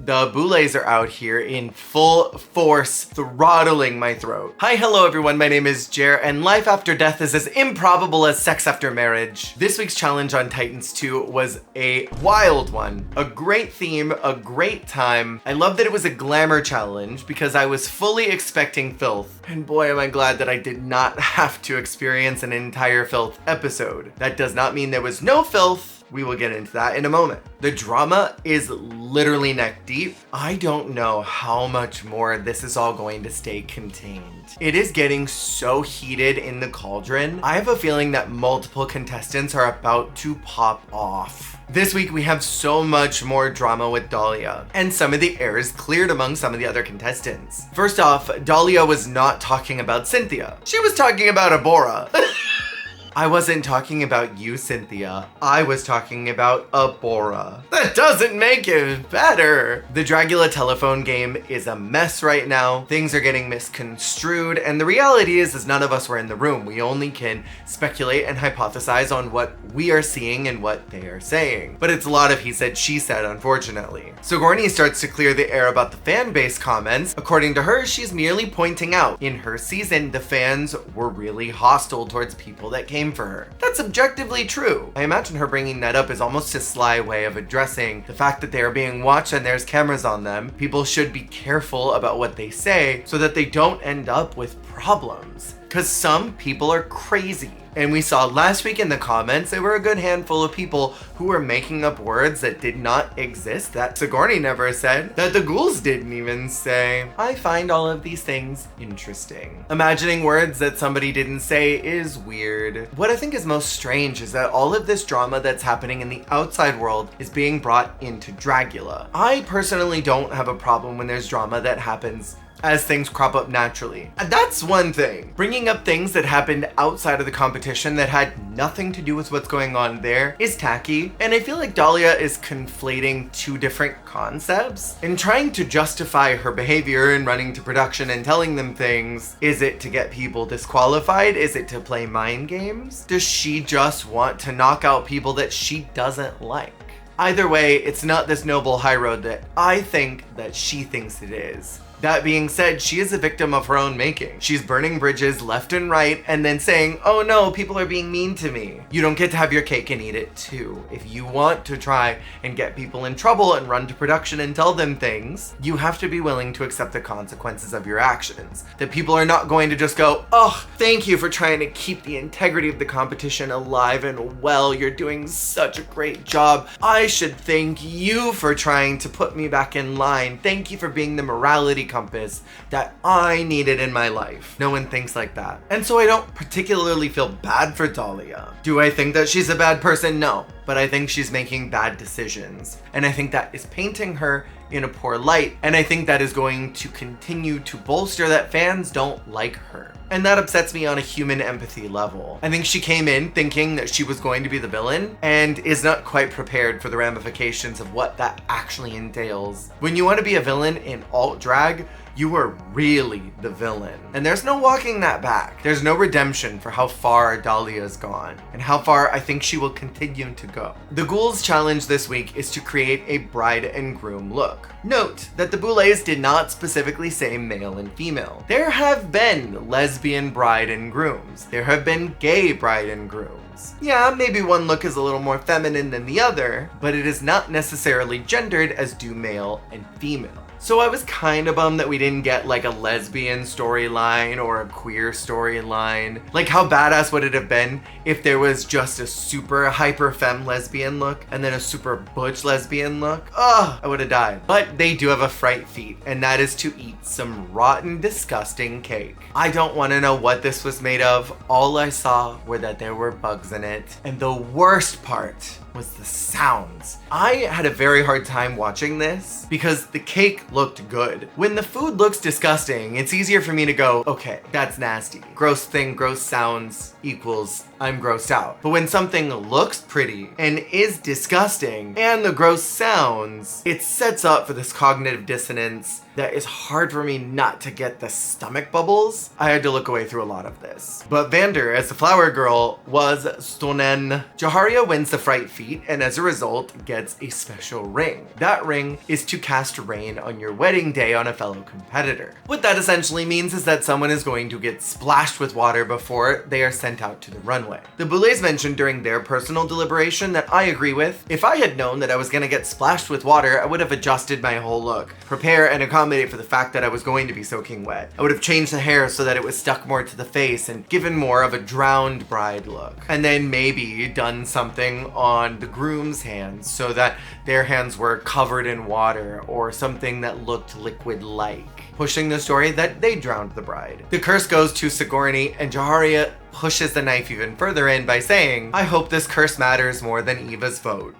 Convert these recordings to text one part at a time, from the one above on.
The Boulets are out here in full force, throttling my throat. Hi, hello everyone, my name is Jer, and life after death is as improbable as sex after marriage. This week's challenge on Titans 2 was a wild one. A great theme, a great time. I love that it was a glamour challenge because I was fully expecting filth. And boy, am I glad that I did not have to experience an entire filth episode. That does not mean there was no filth. We will get into that in a moment. The drama is literally neck deep. I don't know how much more this is all going to stay contained. It is getting so heated in the cauldron. I have a feeling that multiple contestants are about to pop off. This week we have so much more drama with Dalia, and some of the air is cleared among some of the other contestants. First off, Dalia was not talking about Cynthia. She was talking about Abora. I wasn't talking about you, Cynthia. I was talking about Abora. That doesn't make it better. The Dragula telephone game is a mess right now. Things are getting misconstrued, and the reality is none of us were in the room. We only can speculate and hypothesize on what we are seeing and what they are saying. But it's a lot of he said, she said, unfortunately. Sigourney starts to clear the air about the fan base comments. According to her, she's merely pointing out in her season, the fans were really hostile towards people that came for her. That's objectively true. I imagine her bringing that up is almost a sly way of addressing the fact that they are being watched and there's cameras on them. People should be careful about what they say so that they don't end up with problems. Because some people are crazy. And we saw last week in the comments, there were a good handful of people who were making up words that did not exist, that Sigourney never said, that the ghouls didn't even say. I find all of these things interesting. Imagining words that somebody didn't say is weird. What I think is most strange is that all of this drama that's happening in the outside world is being brought into Dragula. I personally don't have a problem when there's drama that happens as things crop up naturally. And that's one thing. Bringing up things that happened outside of the competition that had nothing to do with what's going on there is tacky. And I feel like Dalia is conflating two different concepts and trying to justify her behavior in running to production and telling them things. Is it to get people disqualified? Is it to play mind games? Does she just want to knock out people that she doesn't like? Either way, it's not this noble high road that I think that she thinks it is. That being said, she is a victim of her own making. She's burning bridges left and right and then saying, oh no, people are being mean to me. You don't get to have your cake and eat it too. If you want to try and get people in trouble and run to production and tell them things, you have to be willing to accept the consequences of your actions. That people are not going to just go, oh, thank you for trying to keep the integrity of the competition alive and well. You're doing such a great job. I should thank you for trying to put me back in line. Thank you for being the morality compass that I needed in my life. No one thinks like that. And so I don't particularly feel bad for Dalia. Do I think that she's a bad person? No. But I think she's making bad decisions. And I think that is painting her in a poor light. And I think that is going to continue to bolster that fans don't like her. And that upsets me on a human empathy level. I think she came in thinking that she was going to be the villain and is not quite prepared for the ramifications of what that actually entails. When you want to be a villain in alt drag, you are really the villain. And there's no walking that back. There's no redemption for how far Dalia's gone and how far I think she will continue to go. The Ghouls challenge this week is to create a bride and groom look. Note that the Boulets did not specifically say male and female. There have been lesbian bride and grooms. There have been gay bride and grooms. Yeah, maybe one look is a little more feminine than the other, but it is not necessarily gendered as do male and female. So I was kind of bummed that we didn't get like a lesbian storyline or a queer storyline. Like how badass would it have been if there was just a super hyper femme lesbian look and then a super butch lesbian look? Ugh, I would have died. But they do have a fright feat, and that is to eat some rotten, disgusting cake. I don't want to know what this was made of. All I saw were that there were bugs in it. And the worst part was the sounds. I had a very hard time watching this because the cake looked good. When the food looks disgusting, it's easier for me to go, okay, that's nasty. Gross thing, gross sounds equals I'm grossed out. But when something looks pretty and is disgusting and the gross sounds, it sets up for this cognitive dissonance that is hard for me not to get the stomach bubbles. I had to look away through a lot of this. But Vander, as the flower girl, was stunning. Jaharia wins the fright feat feet and as a result gets a special ring. That ring is to cast rain on your wedding day on a fellow competitor. What that essentially means is that someone is going to get splashed with water before they are sent out to the runway. The Boulets mentioned during their personal deliberation that I agree with. If I had known that I was gonna get splashed with water, I would have adjusted my whole look, prepare and accommodate for the fact that I was going to be soaking wet. I would have changed the hair so that it was stuck more to the face and given more of a drowned bride look. And then maybe done something on the groom's hands so that their hands were covered in water or something that looked liquid-like, pushing the story that they drowned the bride. The curse goes to Sigourney, and Jaharia pushes the knife even further in by saying, "I hope this curse matters more than Eva's vote."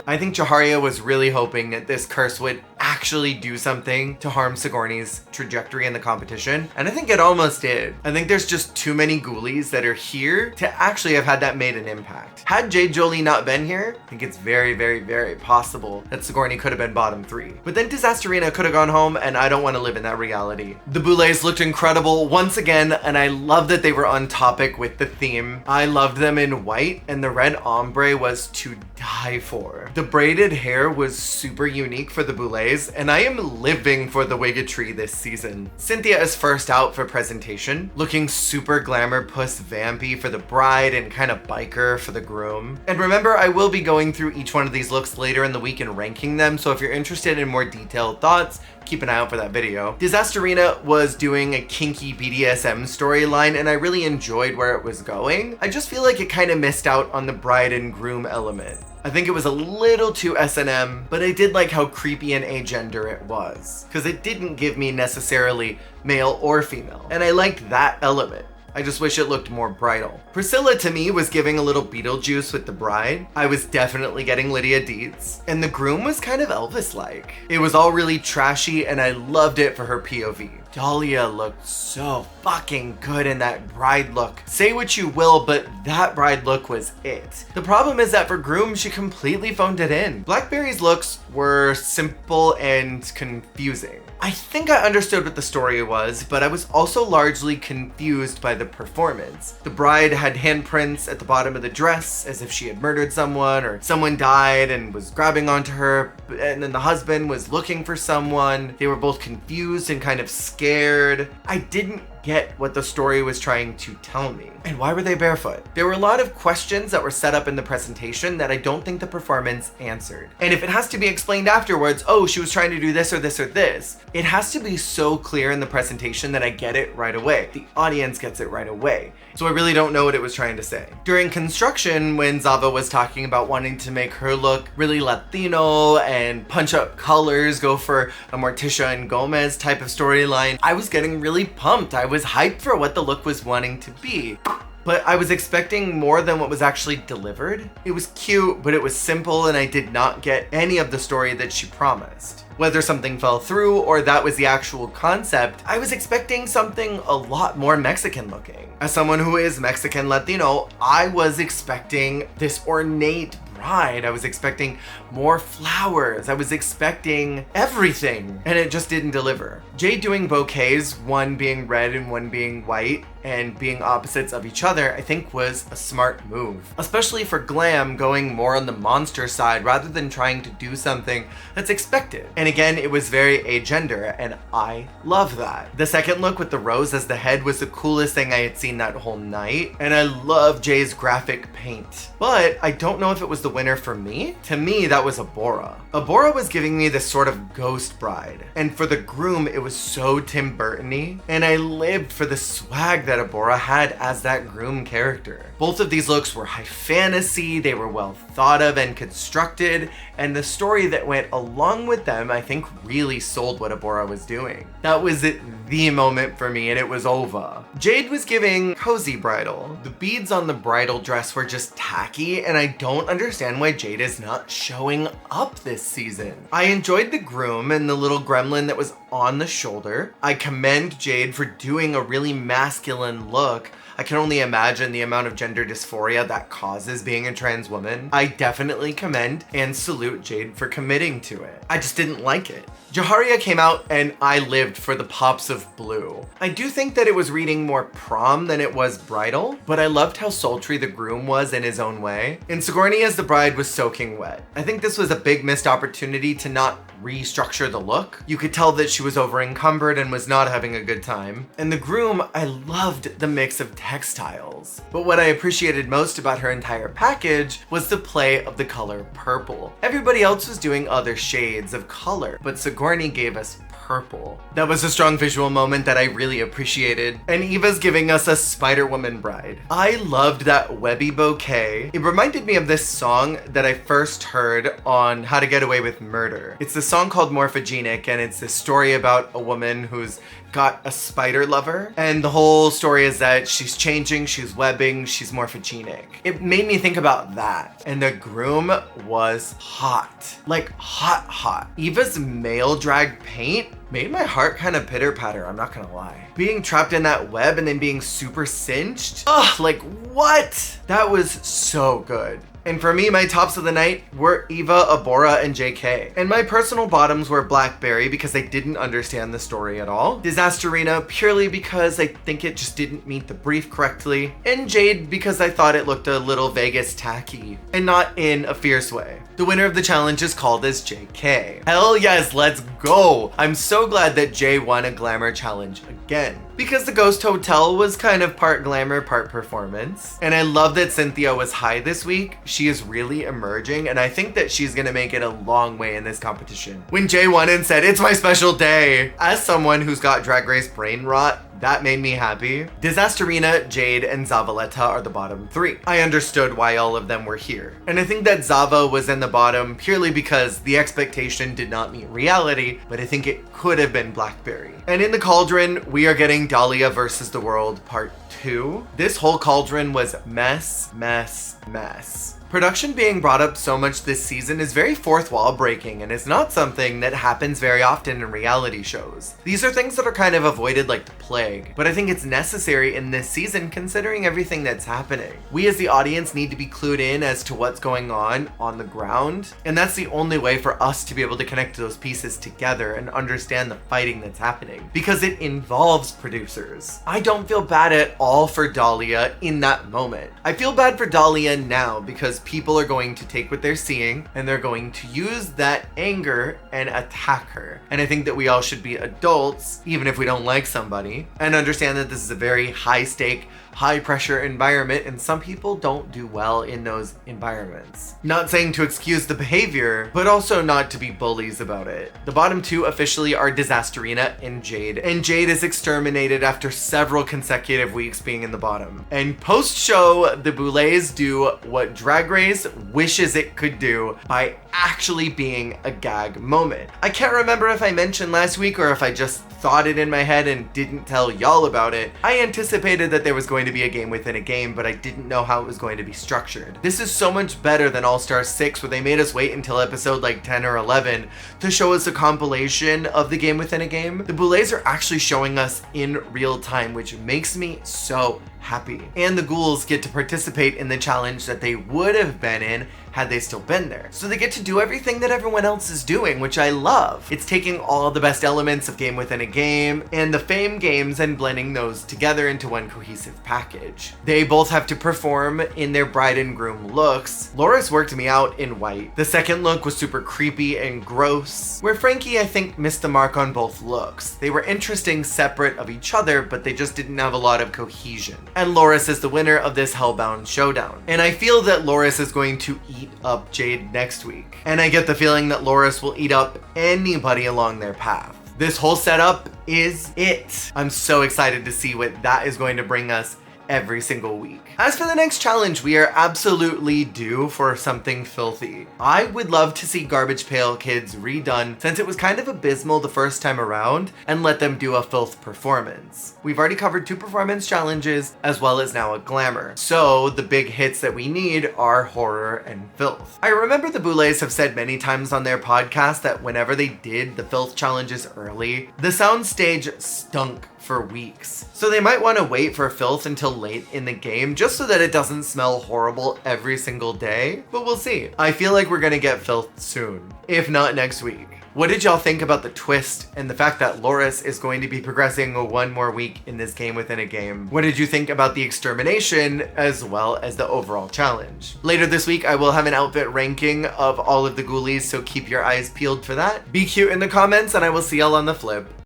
I think Jaharia was really hoping that this curse would actually do something to harm Sigourney's trajectory in the competition, and I think it almost did. I think there's just too many ghoulies that are here to actually have had that made an impact. Had Jade Jolie not been here, I think it's very, very, very possible that Sigourney could have been bottom 3. But then Disasterina could have gone home, and I don't want to live in that reality. The Boulets looked incredible once again, and I love that they were on topic with the theme. I loved them in white, and the red ombre was to die for. The braided hair was super unique for the Boulets, and I am living for the wigatry this season. Cynthia is first out for presentation, looking super glamour puss vampy for the bride and kind of biker for the groom. And remember, I will be going through each one of these looks later in the week and ranking them, so if you're interested in more detailed thoughts, keep an eye out for that video. Disasterina was doing a kinky BDSM storyline, and I really enjoyed where it was going. I just feel like it kind of missed out on the bride and groom element. I think it was a little too S&M, but I did like how creepy and agender it was, because it didn't give me necessarily male or female, and I liked that element. I just wish it looked more bridal. Priscilla to me was giving a little Beetlejuice with the bride. I was definitely getting Lydia Dietz. And the groom was kind of Elvis-like. It was all really trashy and I loved it for her POV. Dalia looked so fucking good in that bride look. Say what you will, but that bride look was it. The problem is that for groom, she completely phoned it in. Blackberry's looks were simple and confusing. I think I understood what the story was, but I was also largely confused by the performance. The bride had handprints at the bottom of the dress as if she had murdered someone or someone died and was grabbing onto her, and then the husband was looking for someone. They were both confused and kind of scared. I didn't get what the story was trying to tell me. And why were they barefoot? There were a lot of questions that were set up in the presentation that I don't think the performance answered. And if it has to be explained afterwards, oh, she was trying to do this or this or this, it has to be so clear in the presentation that I get it right away. The audience gets it right away. So I really don't know what it was trying to say. During construction, when Zava was talking about wanting to make her look really Latino and punch up colors, go for a Morticia and Gomez type of storyline, I was getting really pumped. I was hyped for what the look was wanting to be. But I was expecting more than what was actually delivered. It was cute, but it was simple and I did not get any of the story that she promised. Whether something fell through or that was the actual concept, I was expecting something a lot more Mexican looking. As someone who is Mexican Latino, I was expecting this ornate bride. I was expecting more flowers. I was expecting everything, and it just didn't deliver. Jade doing bouquets, one being red and one being white, and being opposites of each other, I think was a smart move. Especially for glam, going more on the monster side rather than trying to do something that's expected. And again, it was very agender, and I love that. The second look with the rose as the head was the coolest thing I had seen that whole night, and I love Jay's graphic paint. But I don't know if it was the winner for me. To me, that was Abora. Abora was giving me this sort of ghost bride, and for the groom, it was so Tim Burton-y, and I lived for the swag that Abora had as that groom character. Both of these looks were high fantasy, they were well thought of and constructed, and the story that went along with them, I think, really sold what Abora was doing. That was the moment for me, and it was over. Jade was giving cozy bridal. The beads on the bridal dress were just tacky, and I don't understand why Jade is not showing up this season. I enjoyed the groom and the little gremlin that was on the shoulder. I commend Jade for doing a really masculine look. I can only imagine the amount of gender dysphoria that causes being a trans woman. I definitely commend and salute Jade for committing to it. I just didn't like it. Jaharia came out and I lived for the pops of blue. I do think that it was reading more prom than it was bridal, but I loved how sultry the groom was in his own way. And Sigourney as the bride was soaking wet. I think this was a big missed opportunity to not restructure the look. You could tell that she was over encumbered and was not having a good time. And the groom, I loved the mix of textiles. But what I appreciated most about her entire package was the play of the color purple. Everybody else was doing other shades of color, but Sigourney gave us purple. That was a strong visual moment that I really appreciated. And Eva's giving us a Spider-Woman bride. I loved that webby bouquet. It reminded me of this song that I first heard on How to Get Away with Murder. It's the song called Morphogenic, and it's this story about a woman who's got a spider lover, and the whole story is that she's changing, she's webbing, she's morphogenic. It made me think about that. And the groom was hot. Like hot. Eva's male drag paint made my heart kind of pitter patter, I'm not gonna lie. Being trapped in that web and then being super cinched, ugh, like what? That was so good. And for me, my tops of the night were Eva, Abora, and JK. And my personal bottoms were Blackberry because I didn't understand the story at all. Disasterina purely because I think it just didn't meet the brief correctly. And Jade because I thought it looked a little Vegas tacky and not in a fierce way. The winner of the challenge is called as JK. Hell yes, let's go. I'm so glad that Jay won a glamour challenge again, because the Ghost Hotel was kind of part glamour, part performance. And I love that Cynthia was high this week. She is really emerging, and I think that she's gonna make it a long way in this competition. When Jay won and said, "It's my special day," as someone who's got Drag Race brain rot, that made me happy. Disasterina, Jade, and Zavaleta are the bottom three. I understood why all of them were here. And I think that Zava was in the bottom purely because the expectation did not meet reality, but I think it could have been Blackberry. And in the cauldron, we are getting Dalia versus the World Part 2. This whole cauldron was mess. Production being brought up so much this season is very fourth wall breaking, and it's not something that happens very often in reality shows. These are things that are kind of avoided like the plague, but I think it's necessary in this season considering everything that's happening. We as the audience need to be clued in as to what's going on the ground, and that's the only way for us to be able to connect those pieces together and understand the fighting that's happening, because it involves producers. I don't feel bad at all for Dalia in that moment. I feel bad for Dalia now because people are going to take what they're seeing and they're going to use that anger and attack her. And I think that we all should be adults, even if we don't like somebody, and understand that this is a very high stake, high pressure environment, and some people don't do well in those environments. Not saying to excuse the behavior, but also not to be bullies about it. The bottom two officially are Disasterina and Jade is exterminated after several consecutive weeks being in the bottom. And post-show, the Boulets do what Drag Race wishes it could do by actually being a gag moment. I can't remember if I mentioned last week or if I just thought it in my head and didn't tell y'all about it. I anticipated that there was going to be a game within a game, but I didn't know how it was going to be structured. This is so much better than All Star 6, where they made us wait until episode like 10 or 11 to show us a compilation of the game within a game. The Boulets are actually showing us in real time, which makes me so happy. And the ghouls get to participate in the challenge that they would have been in had they still been there. So they get to do everything that everyone else is doing, which I love. It's taking all the best elements of game within a game and the Fame games and blending those together into one cohesive package. They both have to perform in their bride and groom looks. Loris worked me out in white. The second look was super creepy and gross, where Frankie, I think, missed the mark on both looks. They were interesting separate of each other, but they just didn't have a lot of cohesion. And Loris is the winner of this Hellbound showdown. And I feel that Loris is going to eat up Jade next week. And I get the feeling that Loris will eat up anybody along their path. This whole setup is it. I'm so excited to see what that is going to bring us every single week. As for the next challenge, we are absolutely due for something filthy. I would love to see Garbage Pail Kids redone since it was kind of abysmal the first time around, and let them do a filth performance. We've already covered 2 performance challenges as well as now a glamour. So the big hits that we need are horror and filth. I remember the Boulets have said many times on their podcast that whenever they did the filth challenges early, the soundstage stunk for weeks. So they might want to wait for filth until late in the game just so that it doesn't smell horrible every single day, but we'll see. I feel like we're gonna get filth soon, if not next week. What did y'all think about the twist and the fact that Loris is going to be progressing 1 more week in this game within a game? What did you think about the extermination as well as the overall challenge? Later this week, I will have an outfit ranking of all of the ghoulies, so keep your eyes peeled for that. Be cute in the comments and I will see y'all on the flip.